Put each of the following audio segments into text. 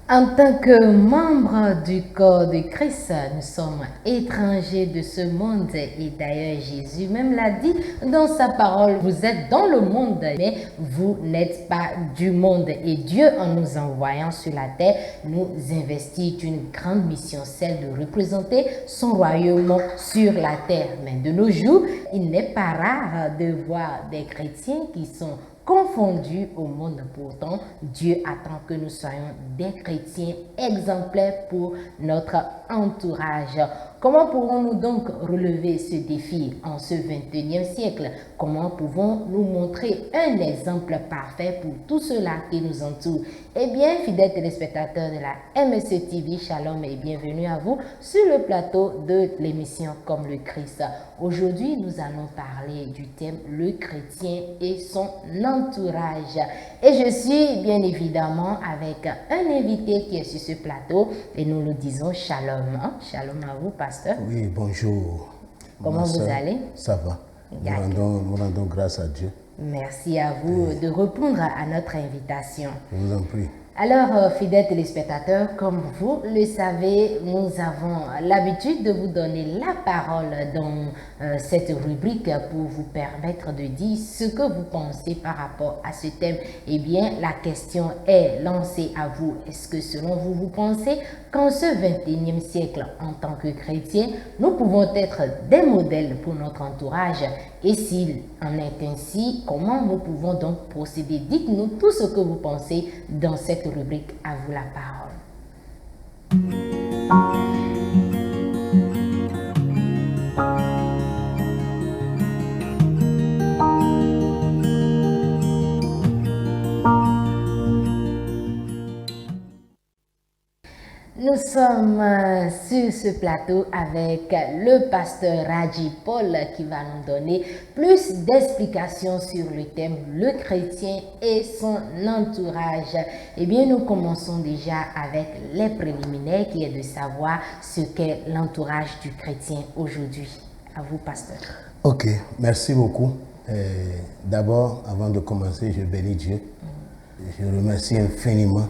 En tant que membre du corps de Christ, nous sommes étrangers de ce monde et d'ailleurs Jésus même l'a dit dans sa parole, vous êtes dans le monde mais vous n'êtes pas du monde et Dieu en nous envoyant sur la terre nous investit d'une grande mission, celle de représenter son royaume sur la terre. Mais de nos jours, il n'est pas rare de voir des chrétiens qui sont confondus au monde. Pourtant, Dieu attend que nous soyons des chrétiens exemplaires pour notre entourage. Comment pourrons-nous donc relever ce défi en ce 21e siècle? Comment pouvons-nous montrer un exemple parfait pour tout cela qui nous entoure? Eh bien, fidèles téléspectateurs de la MSC TV, shalom et bienvenue à vous sur le plateau de l'émission Comme le Christ. Aujourd'hui, nous allons parler du thème le chrétien et son entourage. Et je suis bien évidemment avec un invité qui est sur ce plateau et nous le disons shalom. Shalom à vous, pasteur. Oui, bonjour. Comment vous allez? Ça va. Nous rendons grâce à Dieu. Merci à vous de répondre à notre invitation. Je vous en prie. Alors, fidèles téléspectateurs, comme vous le savez, nous avons l'habitude de vous donner la parole dans cette rubrique pour vous permettre de dire ce que vous pensez par rapport à ce thème. Eh bien, la question est lancée à vous. Est-ce que selon vous, vous pensez qu'en ce 21e siècle, en tant que chrétiens, nous pouvons être des modèles pour notre entourage? Et s'il en est ainsi, comment nous pouvons donc procéder? Dites-nous tout ce que vous pensez dans cette rubrique. À vous la parole. Nous sommes sur ce plateau avec le pasteur Raji Paul qui va nous donner plus d'explications sur le thème le chrétien et son entourage. Eh bien, nous commençons déjà avec les préliminaires qui est de savoir ce qu'est l'entourage du chrétien aujourd'hui. À vous, pasteur. Ok, merci beaucoup. D'abord, avant de commencer, je bénis Dieu. Je remercie infiniment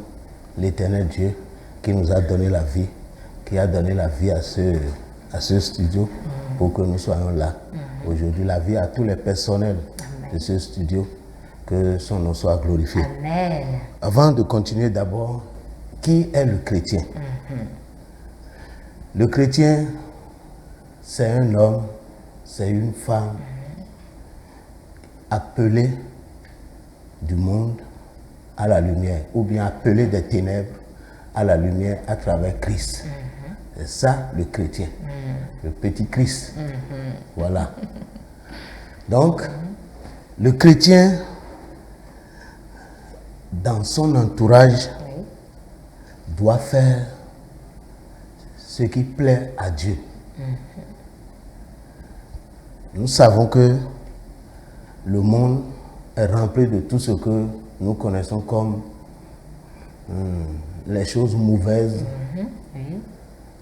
l'Éternel Dieu qui nous a donné la vie, qui a donné la vie à ce studio pour que nous soyons là. Aujourd'hui, la vie à tous les personnels de ce studio, que son nom soit glorifié. Amen. Avant de continuer d'abord, qui est le chrétien? Le chrétien, c'est un homme, c'est une femme appelé du monde à la lumière, ou bien appelé des ténèbres à la lumière à travers Christ. C'est ça le chrétien, le petit Christ. Voilà. Donc, le chrétien, dans son entourage, doit faire ce qui plaît à Dieu. Nous savons que le monde est rempli de tout ce que nous connaissons comme les choses mauvaises,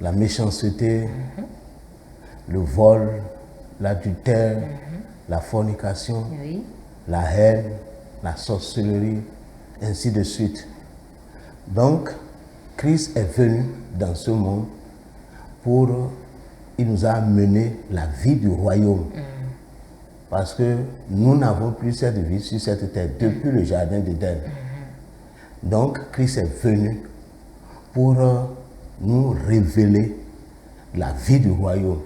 la méchanceté, le vol, l'adultère, la fornication, la haine, la sorcellerie, ainsi de suite. Donc, Christ est venu dans ce monde il nous a amené la vie du royaume. Parce que nous n'avons plus cette vie sur cette terre depuis le jardin d'Éden. Donc, Christ est venu pour nous révéler la vie du royaume.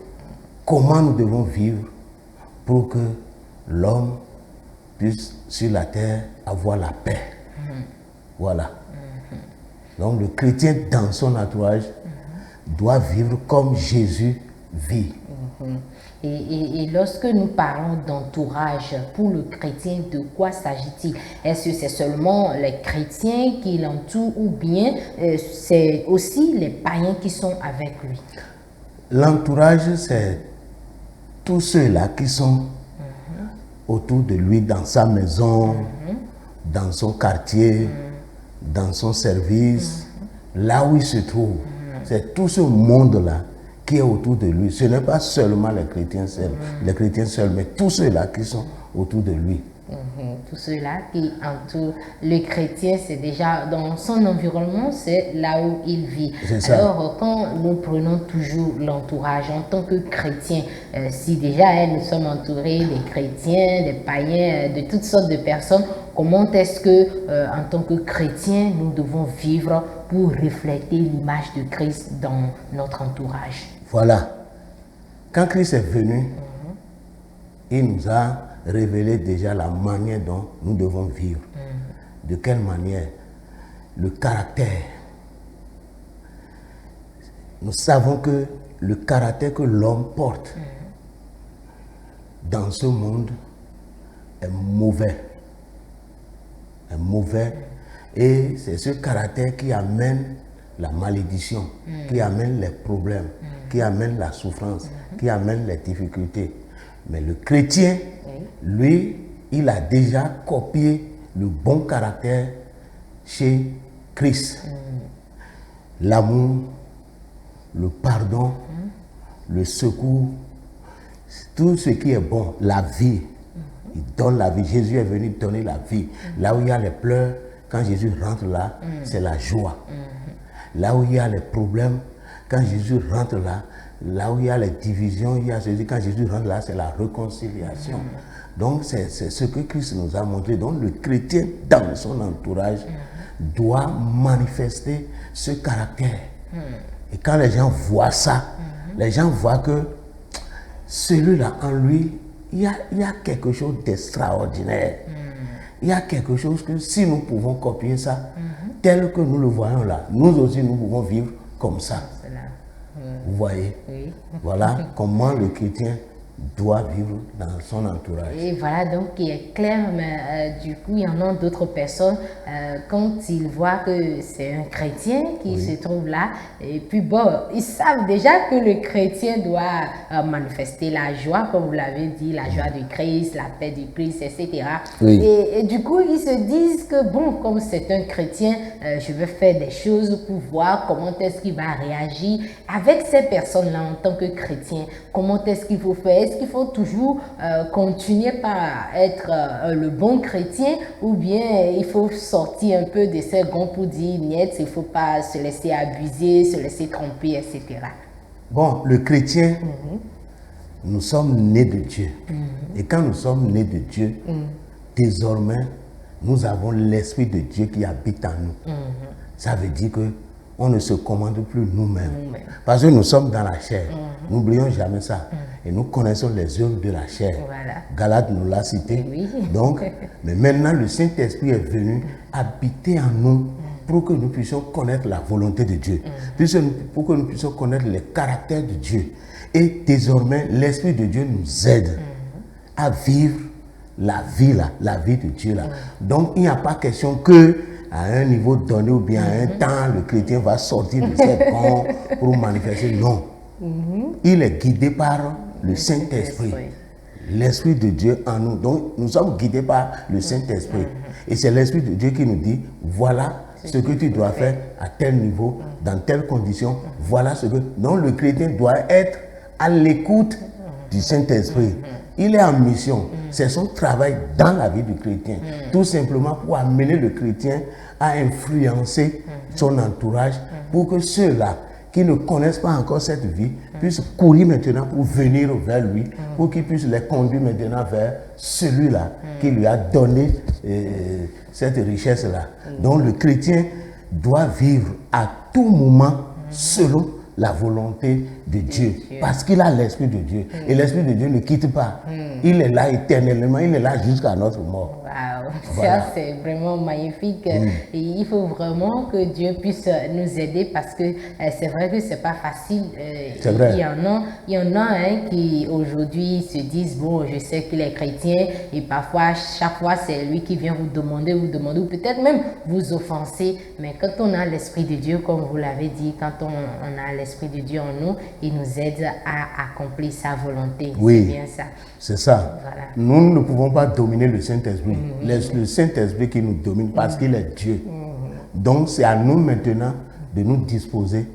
Comment nous devons vivre pour que l'homme puisse sur la terre avoir la paix. Voilà. Donc le chrétien dans son entourage doit vivre comme Jésus vit. Et lorsque nous parlons d'entourage, pour le chrétien, de quoi s'agit-il? Est-ce que c'est seulement les chrétiens qui l'entourent ou bien c'est aussi les païens qui sont avec lui? L'entourage, c'est tous ceux-là qui sont autour de lui, dans sa maison, dans son quartier, dans son service, là où il se trouve. C'est tout ce monde-là qui est autour de lui. Ce n'est pas seulement les chrétiens seuls, mais tous ceux-là qui sont autour de lui. Tous ceux-là qui entourent le chrétien, c'est déjà dans son environnement, c'est là où il vit. Alors, quand nous prenons toujours l'entourage en tant que chrétien, si déjà nous sommes entourés des chrétiens, des païens, de toutes sortes de personnes, comment est-ce que, en tant que chrétien, nous devons vivre pour refléter l'image de Christ dans notre entourage? Voilà. Quand Christ est venu, il nous a révéler déjà la manière dont nous devons vivre. De quelle manière? Le caractère. Nous savons que le caractère que l'homme porte dans ce monde est mauvais. Est mauvais. Et c'est ce caractère qui amène la malédiction, qui amène les problèmes, qui amène la souffrance, qui amène les difficultés. Mais le chrétien, lui, il a déjà copié le bon caractère chez Christ. L'amour, le pardon, le secours, tout ce qui est bon, la vie. Il donne la vie. Jésus est venu donner la vie. Là où il y a les pleurs, quand Jésus rentre là, c'est la joie. Là où il y a les problèmes, quand Jésus rentre là, là où il y a les divisions, il y a quand Jésus rentre là, c'est la réconciliation. Donc c'est ce que Christ nous a montré. Donc le chrétien dans son entourage doit manifester ce caractère. Et quand les gens voient ça, les gens voient que celui-là en lui, il y a quelque chose d'extraordinaire. Il y a quelque chose que si nous pouvons copier ça, tel que nous le voyons là, nous aussi nous pouvons vivre comme ça. Vous voyez? Oui. Voilà comment le chrétien doit vivre dans son entourage. Et voilà, donc il est clair, mais du coup, il y en a d'autres personnes, quand ils voient que c'est un chrétien qui se trouve là, et puis bon, ils savent déjà que le chrétien doit manifester la joie, comme vous l'avez dit, la joie de Christ, la paix de Christ, etc. Oui. Et du coup, ils se disent que bon, comme c'est un chrétien, je vais faire des choses pour voir comment est-ce qu'il va réagir avec ces personnes-là en tant que chrétien. Comment est-ce qu'il faut faire? Est-ce qu'il faut toujours continuer par être le bon chrétien ou bien il faut sortir un peu de ses gonds pour dire niet, il ne faut pas se laisser abuser, se laisser tromper, etc. Bon, le chrétien, nous sommes nés de Dieu. Et quand nous sommes nés de Dieu, désormais, nous avons l'Esprit de Dieu qui habite en nous. Ça veut dire que on ne se commande plus nous-mêmes. Parce que nous sommes dans la chair. N'oublions jamais ça. Et nous connaissons les œuvres de la chair. Voilà. Galate nous l'a cité. Oui. Donc, mais maintenant, le Saint-Esprit est venu habiter en nous pour que nous puissions connaître la volonté de Dieu. Pour que nous puissions connaître les caractères de Dieu. Et désormais, l'Esprit de Dieu nous aide à vivre la vie là, la vie de Dieu là. Donc, il n'y a pas question que à un niveau donné ou bien à un temps, le chrétien va sortir de ses gonds pour manifester. Non. Il est guidé par le Saint-Esprit. L'Esprit de Dieu en nous. Donc, nous sommes guidés par le Saint-Esprit. Et c'est l'Esprit de Dieu qui nous dit, voilà ce que tu dois faire à tel niveau, dans telles conditions. Voilà ce que... Donc, le chrétien doit être à l'écoute du Saint-Esprit. Il est en mission. C'est son travail dans la vie du chrétien. Tout simplement pour amener le chrétien à influencer son entourage pour que ceux-là qui ne connaissent pas encore cette vie puissent courir maintenant pour venir vers lui, pour qu'il puisse les conduire maintenant vers celui-là qui lui a donné cette richesse-là. Donc le chrétien doit vivre à tout moment selon la volonté de Dieu. Parce qu'il a l'Esprit de Dieu. Et l'Esprit de Dieu ne quitte pas. Il est là éternellement, il est là jusqu'à notre mort. Waouh, Voilà. ça c'est vraiment magnifique. Et il faut vraiment que Dieu puisse nous aider parce que c'est vrai que c'est pas facile. C'est vrai. Il y en a qui aujourd'hui se disent bon, je sais qu'il est chrétien et parfois chaque fois c'est lui qui vient vous demander ou peut-être même vous offenser. Mais quand on a l'Esprit de Dieu, comme vous l'avez dit, quand on a l'Esprit de Dieu en nous, il nous aide à accomplir sa volonté. Oui. C'est bien ça. C'est ça. Voilà. Nous ne pouvons pas dominer le Saint-Esprit. Le Saint-Esprit qui nous domine parce qu'il est Dieu. Donc c'est à nous maintenant de nous disposer,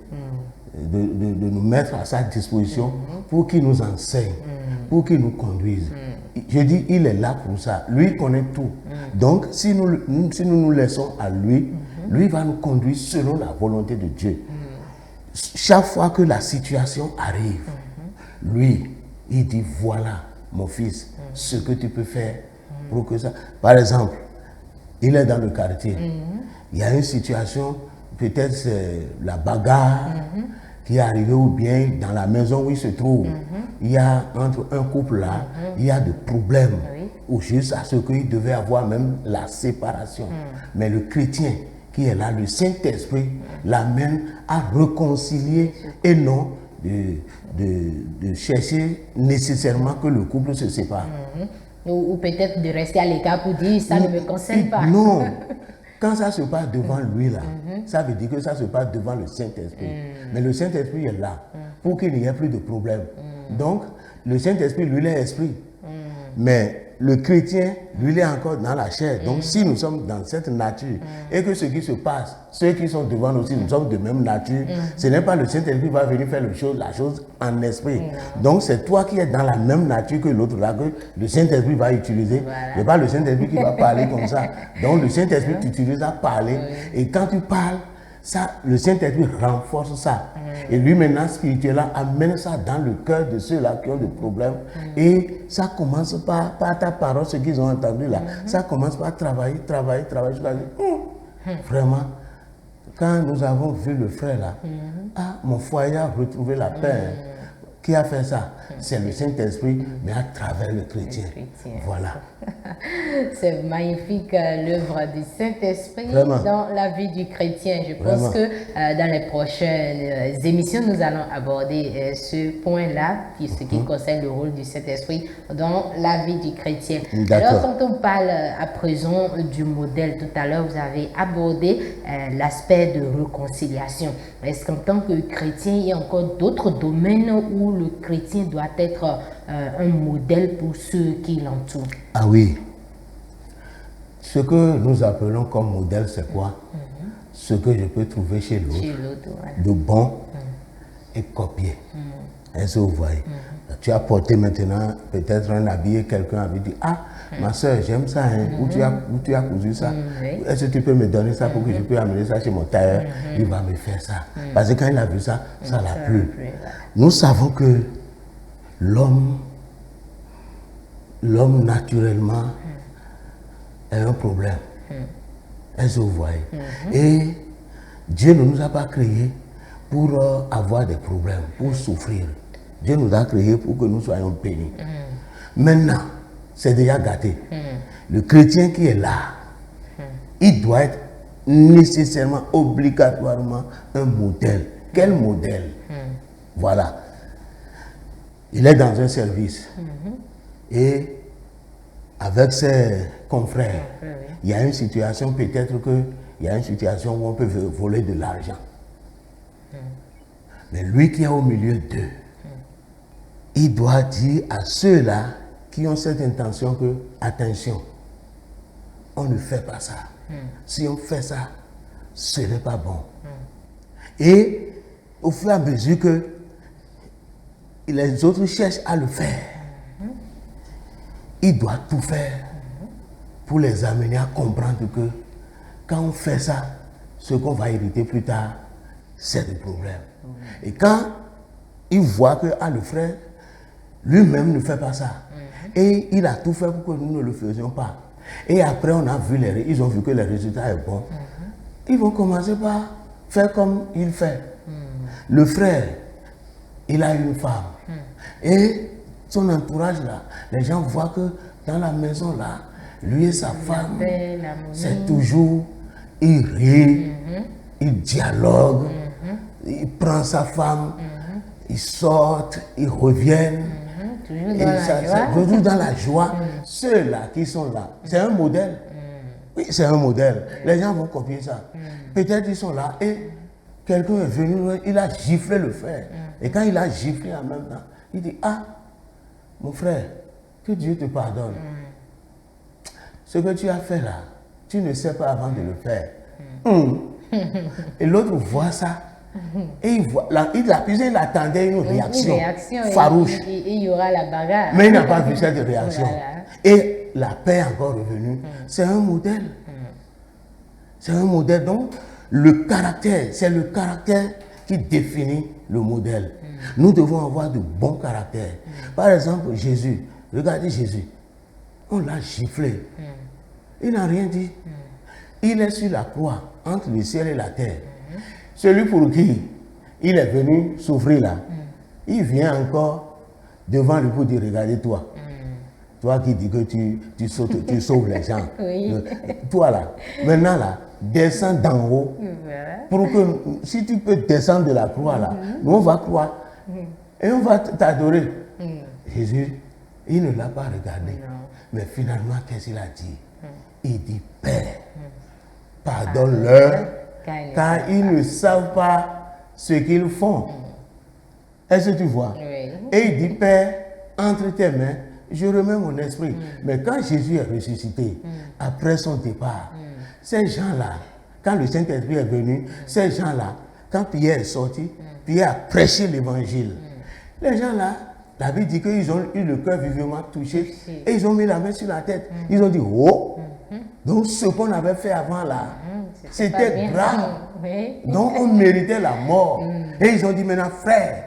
de nous mettre à sa disposition pour qu'il nous enseigne, pour qu'il nous conduise. Je dis, il est là pour ça. Lui connaît tout. Donc si nous nous laissons à lui, lui va nous conduire selon la volonté de Dieu. Chaque fois que la situation arrive, lui, il dit, voilà, mon fils, ce que tu peux faire pour que ça... Par exemple, il est dans le quartier. Il y a une situation, peut-être c'est la bagarre qui est arrivée ou bien dans la maison où il se trouve. Il y a entre un couple là, il y a des problèmes. Ou juste à ce qu'il devait avoir même la séparation. Mais le chrétien qui est là, le Saint-Esprit, l'amène à réconcilier et non de chercher nécessairement que le couple se sépare. Ou peut-être de rester à l'écart pour dire ça ne me concerne pas. Non, quand ça se passe devant lui là, ça veut dire que ça se passe devant le Saint-Esprit. Mais le Saint-Esprit est là pour qu'il n'y ait plus de problème. Donc, le Saint-Esprit, lui, il est esprit. Mais le chrétien, lui, il est encore dans la chair. Donc, si nous sommes dans cette nature et que ce qui se passe, ceux qui sont devant nous aussi, nous sommes de même nature, ce n'est pas le Saint-Esprit qui va venir faire la chose en esprit. Donc, c'est toi qui es dans la même nature que l'autre là, que le Saint-Esprit va utiliser. Ce n'est pas le Saint-Esprit qui va parler comme ça. Donc, le Saint-Esprit t'utilise à parler. Et quand tu parles, ça, le Saint-Esprit renforce ça. Et lui maintenant, spirituellement, amène ça dans le cœur de ceux-là qui ont des problèmes. Et ça commence par ta parole, ce qu'ils ont entendu là. Ça commence par travailler. Jusqu'à dire, vraiment, quand nous avons vu le frère là, mon foyer a retrouvé la paix. Qui a fait ça? C'est le Saint-Esprit, mais à travers le chrétien. Voilà. C'est magnifique l'œuvre du Saint-Esprit dans la vie du chrétien. Je pense que dans les prochaines émissions, nous allons aborder ce point-là, ce qui concerne le rôle du Saint-Esprit dans la vie du chrétien. Alors, quand on parle à présent du modèle, tout à l'heure, vous avez abordé l'aspect de réconciliation. Est-ce qu'en tant que chrétien, il y a encore d'autres domaines où le chrétien doit être un modèle pour ceux qui l'entourent? Ah oui. Ce que nous appelons comme modèle, c'est quoi? Ce que je peux trouver chez l'autre, de bon et copier. Est-ce que vous voyez? Tu as porté maintenant peut-être un habit et quelqu'un avait dit, ah, ma soeur, j'aime ça, hein? Où tu as cousu ça? Est-ce que tu peux me donner ça pour que je puisse amener ça chez mon tailleur? Il va me faire ça. Parce que quand il a vu ça, ça l'a plu. Nous savons que l'homme naturellement est un problème. Est-ce que vous voyez? Et Dieu ne nous a pas créés pour avoir des problèmes, pour souffrir. Dieu nous a créés pour que nous soyons bénis. Maintenant, c'est déjà gâté. Le chrétien qui est là, il doit être nécessairement, obligatoirement un modèle. Quel modèle? Voilà. Il est dans un service. Et avec ses confrères, il y a une situation, peut-être qu'il y a une situation où on peut voler de l'argent. Mais lui qui est au milieu d'eux, il doit dire à ceux-là qui ont cette intention que, attention, on ne fait pas ça. Si on fait ça, ce n'est pas bon. Et au fur et à mesure que les autres cherchent à le faire, il doit tout faire pour les amener à comprendre que quand on fait ça, ce qu'on va hériter plus tard, c'est le problème. Et quand il voit que le frère lui-même ne fait pas ça, et il a tout fait pour que nous ne le faisions pas, et après on a vu ils ont vu que le résultat est bon, ils vont commencer par faire comme il fait. Le frère, il a une femme. Et son entourage là, les gens voient que dans la maison là, lui et sa femme, c'est toujours, il rit, il dialogue, il prend sa femme, ils sortent, ils reviennent. Toujours dans la joie. Ceux-là qui sont là, c'est un modèle. Oui, c'est un modèle. Les gens vont copier ça. Peut-être ils sont là et quelqu'un est venu, il a giflé le frère. Et quand il a giflé en même temps, il dit, ah, mon frère, que Dieu te pardonne. Ce que tu as fait là, tu ne sais pas avant de le faire. Et l'autre voit ça. Et il voit, il attendait une réaction farouche. Il y aura la bagarre. Mais il n'a pas vu cette réaction. Voilà. Et la paix est encore revenue. C'est un modèle. C'est un modèle. Donc, le caractère, c'est le caractère qui définit le modèle. Nous devons avoir de bons caractères. Par exemple, Jésus. Regardez Jésus. On l'a giflé. Il n'a rien dit. Il est sur la croix, entre le ciel et la terre. Celui pour qui il est venu souffrir là, il vient encore devant lui pour dire, regardez toi. Toi qui dis que tu sauves les gens. Oui. Toi là, maintenant là, descends d'en haut. Pour que, si tu peux descendre de la croix là, nous on va croire. Et on va t'adorer. Jésus, il ne l'a pas regardé. Mais finalement, qu'est-ce qu'il a dit? Il dit, Père, pardonne-leur, car ils ne savent pas ce qu'ils font. Est-ce que tu vois? Oui. Et il dit, Père, entre tes mains, je remets mon esprit. Mais quand Jésus est ressuscité, après son départ, ces gens-là, quand le Saint-Esprit est venu, ces gens-là, quand Pierre est sorti, Pierre a prêché l'évangile. Les gens-là, la Bible dit qu'ils ont eu le cœur vivement touché et ils ont mis la main sur la tête. Ils ont dit, oh! Donc ce qu'on avait fait avant là, c'était grave. Donc on méritait la mort. Et ils ont dit maintenant, frère,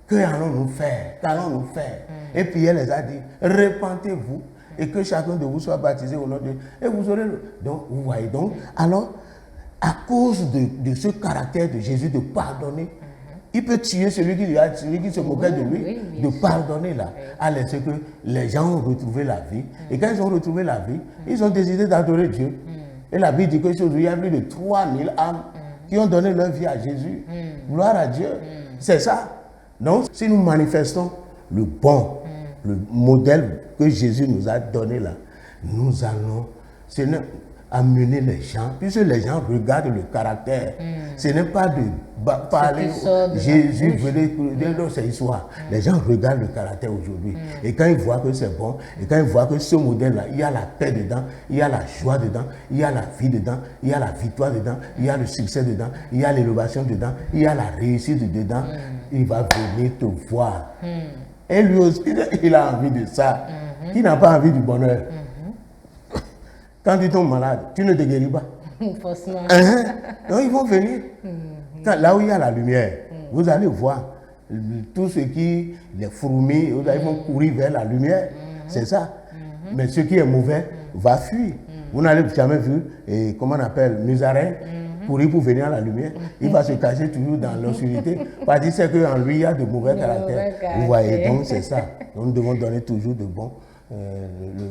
que allons-nous faire? Qu'allons-nous faire? Et Pierre les a dit, repentez-vous et que chacun de vous soit baptisé au nom de Dieu. Et vous aurez le... Donc vous voyez donc, alors à cause de ce caractère de Jésus de pardonner, il peut tuer celui qui se moquait de lui, de pardonner là, à laisser que les gens ont retrouvé la vie. Et quand ils ont retrouvé la vie, ils ont décidé d'adorer Dieu. Et la Bible dit qu'aujourd'hui, il y a plus de 3000 âmes qui ont donné leur vie à Jésus. Gloire à Dieu. C'est ça. Donc, si nous manifestons le bon, le modèle que Jésus nous a donné là, nous allons amener les gens, puisque les gens regardent le caractère. Ce n'est pas de parler Jésus venait dans cette histoire. Les gens regardent le caractère aujourd'hui. Et quand ils voient que c'est bon, et quand ils voient que ce modèle-là, il y a la paix dedans, il y a la joie dedans, il y a la vie dedans, il y a la victoire dedans, il y a le succès dedans, il y a l'élévation dedans, il y a la réussite dedans, il va venir te voir. Et lui aussi, il a envie de ça. Qui n'a pas envie du bonheur? Quand tu tombes malade, tu ne te guéris pas. Forcément. Donc ils vont venir. Là où il y a la lumière, vous allez voir tout ce qui, les fourmis, ils vont courir vers la lumière. C'est ça. Mais ce qui est mauvais va fuir. Vous n'avez jamais vu, comment on appelle, musaraigne, courir pour venir à la lumière. Il va se cacher toujours dans l'obscurité. Parce qu'il sait qu'en lui, il y a de mauvais caractères. Vous voyez, donc c'est ça. Donc, nous devons donner toujours de bons.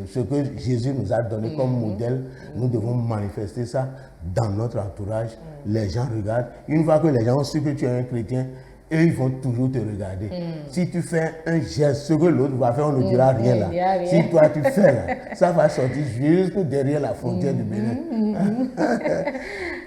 Ce que Jésus nous a donné comme modèle, nous devons manifester ça dans notre entourage. Les gens regardent. Une fois que les gens ont su que tu es un chrétien, eux, ils vont toujours te regarder. Si tu fais un geste, ce que l'autre va faire, on ne dira rien là. Si toi tu fais là, ça va sortir jusque derrière la frontière du Bénin.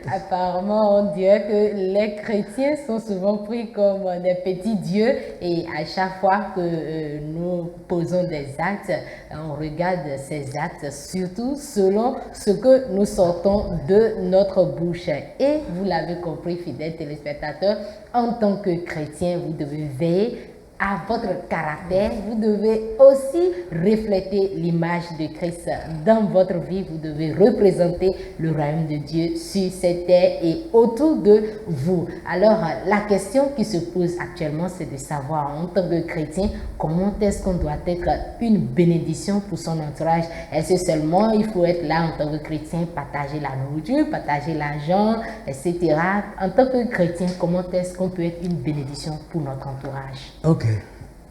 Apparemment, on dirait que les chrétiens sont souvent pris comme des petits dieux et à chaque fois que nous posons des actes, on regarde ces actes surtout selon ce que nous sortons de notre bouche. Et vous l'avez compris, fidèles téléspectateurs, en tant que chrétien, vous devez veiller à votre caractère, vous devez aussi refléter l'image de Christ. Dans votre vie, vous devez représenter le royaume de Dieu sur cette terre et autour de vous. Alors, la question qui se pose actuellement, c'est de savoir en tant que chrétien, comment est-ce qu'on doit être une bénédiction pour son entourage. Est-ce que seulement il faut être là en tant que chrétien, partager la nourriture, partager l'argent, etc. En tant que chrétien, comment est-ce qu'on peut être une bénédiction pour notre entourage? Ok.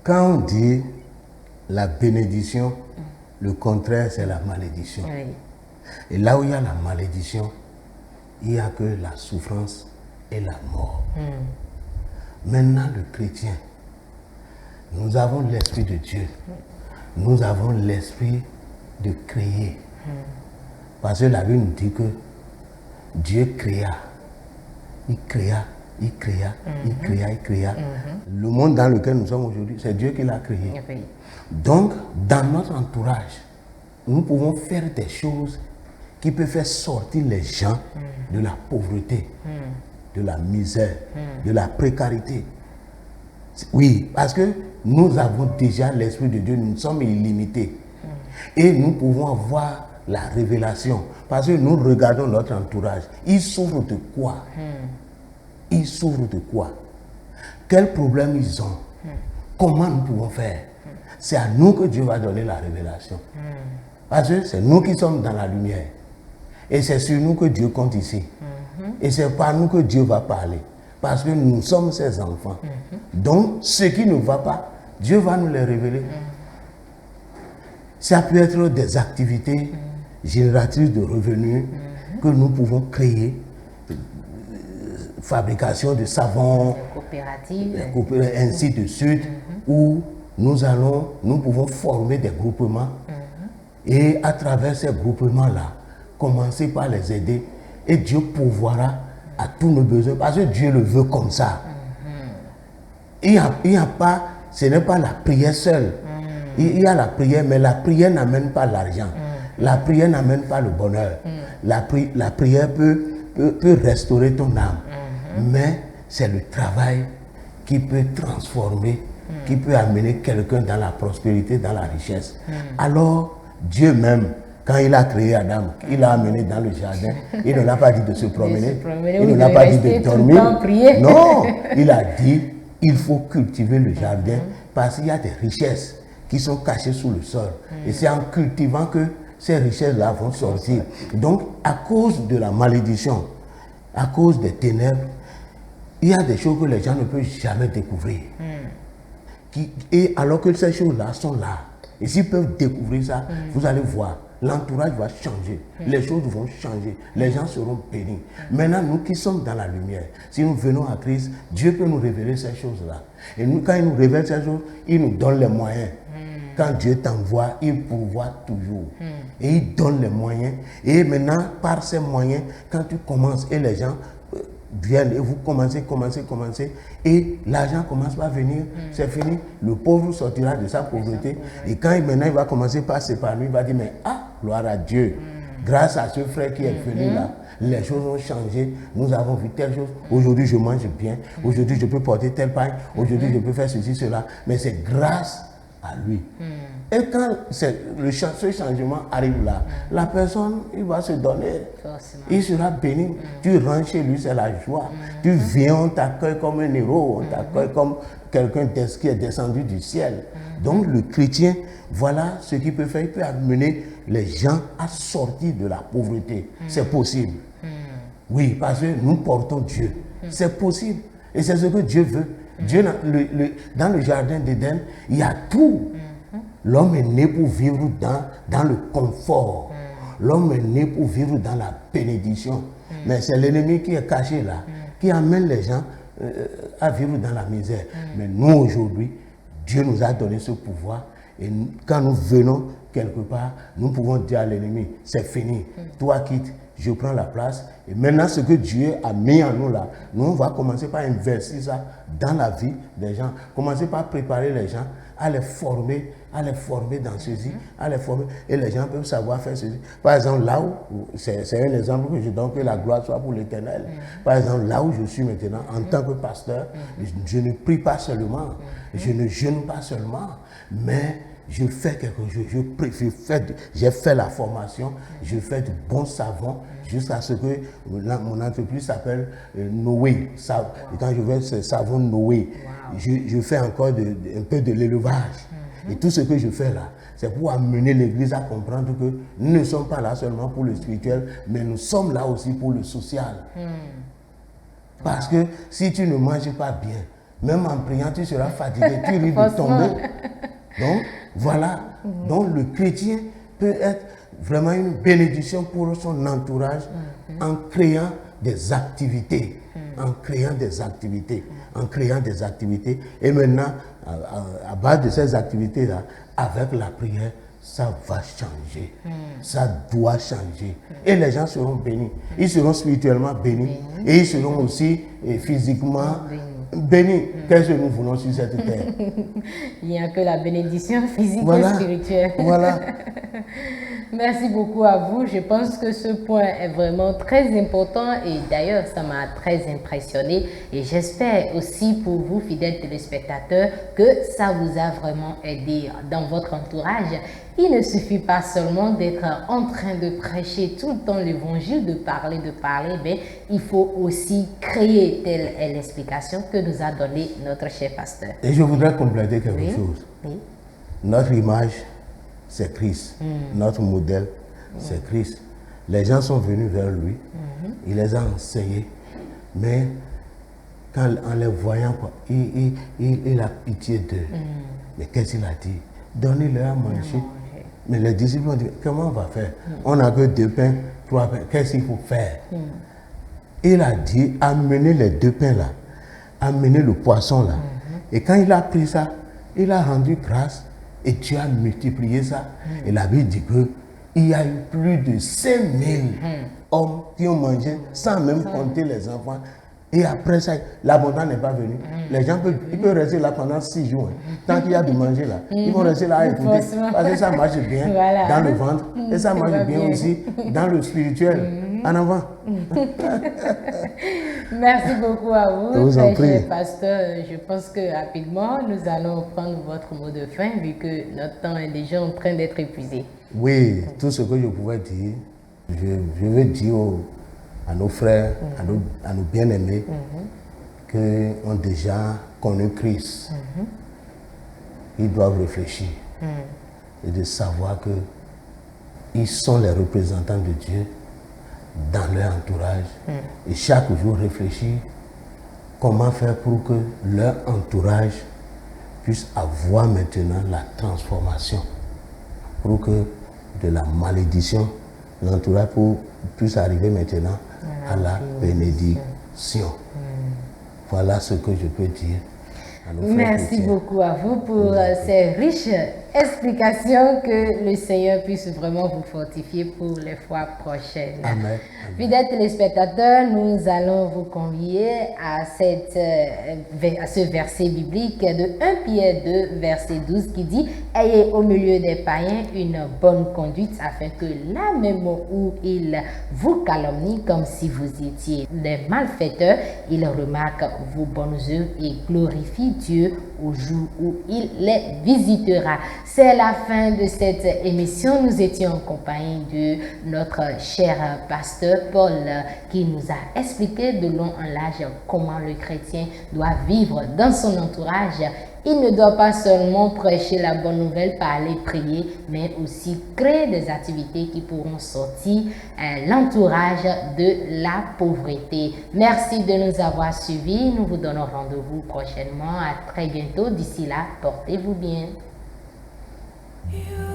Quand on dit la bénédiction, le contraire, c'est la malédiction. Oui. Et là où il y a la malédiction, il n'y a que la souffrance et la mort. Maintenant, le chrétien, nous avons l'Esprit de Dieu. Nous avons l'Esprit de créer. Parce que la Bible nous dit que Dieu créa. Il créa, il créa, il créa, il créa. Le monde dans lequel nous sommes aujourd'hui, c'est Dieu qui l'a créé. Oui. Donc, dans notre entourage, nous pouvons faire des choses qui peuvent faire sortir les gens de la pauvreté, de la misère, de la précarité. Oui, parce que nous avons déjà l'Esprit de Dieu, nous sommes illimités. Et nous pouvons avoir la révélation. Parce que nous regardons notre entourage. Ils souffrent de quoi? Ils souffrent de quoi? Quels problèmes ils ont? Comment nous pouvons faire? C'est à nous que Dieu va donner la révélation. Parce que c'est nous qui sommes dans la lumière. Et c'est sur nous que Dieu compte ici. Et c'est par nous que Dieu va parler. Parce que nous sommes ses enfants. Donc, ce qui ne va pas, Dieu va nous les révéler. Ça peut être des activités génératrices de revenus que nous pouvons créer. Fabrication de savon, Coopérative. ainsi de suite, où nous pouvons former des groupements et à travers ces groupements-là, commencer par les aider et Dieu pourvoira à tous nos besoins parce que Dieu le veut comme ça. Il y a pas, ce n'est pas la prière seule. Il y a la prière, mais la prière n'amène pas l'argent. La prière n'amène pas le bonheur. La prière peut restaurer ton âme. Mais c'est le travail qui peut transformer, qui peut amener quelqu'un dans la prospérité, dans la richesse. Alors, Dieu même, quand il a créé Adam, il l'a amené dans le jardin, il ne l'a pas dit de se promener, il ne l'a pas dit de dormir. Non, il a dit, il faut cultiver le jardin parce qu'il y a des richesses qui sont cachées sous le sol. Et c'est en cultivant que ces richesses-là vont sortir. Donc, à cause de la malédiction, à cause des ténèbres, il y a des choses que les gens ne peuvent jamais découvrir. Et alors que ces choses-là sont là. Et s'ils peuvent découvrir ça, vous allez voir, l'entourage va changer. Les choses vont changer. Les gens seront bénis. Maintenant, nous qui sommes dans la lumière, si nous venons à Christ, Dieu peut nous révéler ces choses-là. Et nous, quand il nous révèle ces choses, il nous donne les moyens. Quand Dieu t'envoie, il pourvoit toujours. Et il donne les moyens. Et maintenant, par ces moyens, quand tu commences et les gens viennent et vous commencez, et l'argent commence à venir, c'est fini. Le pauvre sortira de sa pauvreté. Et quand maintenant il va commencer par s'épanouir, il va dire, mais gloire à Dieu. Grâce à ce frère qui est venu là, les choses ont changé. Nous avons vu telle chose. Aujourd'hui, je mange bien. Aujourd'hui, je peux porter tel pain. Aujourd'hui, je peux faire ceci, cela. Mais c'est grâce à lui. Et quand ce changement arrive là, la personne, il va se donner. Forcément. Il sera béni. Tu rentres chez lui, c'est la joie. Tu viens, on t'accueille comme un héros, on t'accueille comme quelqu'un qui est descendu du ciel. Donc le chrétien, voilà ce qu'il peut faire. Il peut amener les gens à sortir de la pauvreté. C'est possible. Oui, parce que nous portons Dieu. C'est possible. Et c'est ce que Dieu veut. Dieu, dans le jardin d'Éden, il y a tout. L'homme est né pour vivre dans le confort. L'homme est né pour vivre dans la bénédiction. Mais c'est l'ennemi qui est caché là, qui amène les gens à vivre dans la misère. Mais nous, aujourd'hui, Dieu nous a donné ce pouvoir. Et quand nous venons quelque part, nous pouvons dire à l'ennemi, c'est fini. Toi quitte je prends la place. Et maintenant, ce que Dieu a mis en nous là, nous, on va commencer par inverser ça dans la vie des gens. Commencer par préparer les gens à les former dans ceci, à les former. Et les gens peuvent savoir faire ceci. Par exemple, là où, c'est un exemple que je donne, que la gloire soit pour l'Éternel. Par exemple, là où je suis maintenant, en tant que pasteur, je ne prie pas seulement, je ne jeûne pas seulement, mais je fais quelque chose, j'ai fait la formation, je fais du bon savon jusqu'à ce que mon entreprise s'appelle Noé. Et quand je vais ce savon Noé, je fais encore un peu de l'élevage. Et tout ce que je fais là, c'est pour amener l'Église à comprendre que nous ne sommes pas là seulement pour le spirituel, mais nous sommes là aussi pour le social. Parce que si tu ne manges pas bien, même en priant, tu seras fatigué, tu risques de tomber. Donc, voilà. Donc, le chrétien peut être vraiment une bénédiction pour son entourage en créant des activités. En créant des activités. En créant des activités. Et maintenant, à base de ces activités-là, avec la prière, ça va changer. Ça doit changer. Et les gens seront bénis. Ils seront spirituellement bénis. Et ils seront aussi physiquement bénis. Qu'est-ce que nous voulons sur cette terre? Il n'y a que la bénédiction physique et spirituelle. Voilà. Merci beaucoup à vous. Je pense que ce point est vraiment très important et d'ailleurs, ça m'a très impressionné. Et j'espère aussi pour vous, fidèles téléspectateurs, que ça vous a vraiment aidé dans votre entourage. Il ne suffit pas seulement d'être en train de prêcher tout le temps l'évangile, de parler, mais il faut aussi créer, telle est l'explication que nous a donnée notre cher pasteur. Et je voudrais compléter quelque chose. Oui. Notre image, c'est Christ. Notre modèle, c'est Christ. Les gens sont venus vers lui, il les a enseignés, mais quand, en les voyant, quoi, il a pitié d'eux. Mais qu'est-ce qu'il a dit? Donnez-leur à manger. Mais les disciples ont dit, comment on va faire? On n'a que 2 pains, 3 pains, qu'est-ce qu'il faut faire? Il a dit, amenez les 2 pains là, amenez le poisson là. Et quand il a pris ça, il a rendu grâce et Dieu a multiplié ça. Et la Bible dit qu'il y a eu plus de 5000 hommes qui ont mangé sans même compter les enfants. Et après ça, l'abondance n'est pas venue. Les gens peuvent rester là pendant 6 jours. Tant qu'il y a de manger là, ils vont rester là à écouter. Parce que ça marche bien dans le ventre et ça marche bien aussi dans le spirituel. En avant. Merci beaucoup à vous, Je vous en prie. cher pasteur. Je pense que rapidement, nous allons prendre votre mot de fin vu que notre temps est déjà en train d'être épuisé. Oui, tout ce que je pouvais dire, je veux dire à nos frères, à nos bien-aimés, qui ont déjà connu Christ. Ils doivent réfléchir et de savoir qu'ils sont les représentants de Dieu dans leur entourage. Et chaque jour réfléchir comment faire pour que leur entourage puisse avoir maintenant la transformation. Pour que de la malédiction, l'entourage puisse arriver maintenant à la bénédiction. Voilà ce que je peux dire à nos frères Merci chrétiens. beaucoup à vous pour ces riches explications, que le Seigneur puisse vraiment vous fortifier pour les fois prochaines. Amen. Fidèles téléspectateurs, nous allons vous convier à ce verset biblique de 1 Pierre 2, verset 12 qui dit « Ayez au milieu des païens une bonne conduite afin que là même où ils vous calomnient comme si vous étiez des malfaiteurs, ils remarquent vos bonnes œuvres et glorifient Dieu au jour où il les visitera. » C'est la fin de cette émission. Nous étions en compagnie de notre cher pasteur Paul qui nous a expliqué de long en large comment le chrétien doit vivre dans son entourage. Il ne doit pas seulement prêcher la bonne nouvelle, parler, prier, mais aussi créer des activités qui pourront sortir l'entourage de la pauvreté. Merci de nous avoir suivis. Nous vous donnons rendez-vous prochainement. À très bientôt. D'ici là, portez-vous bien. You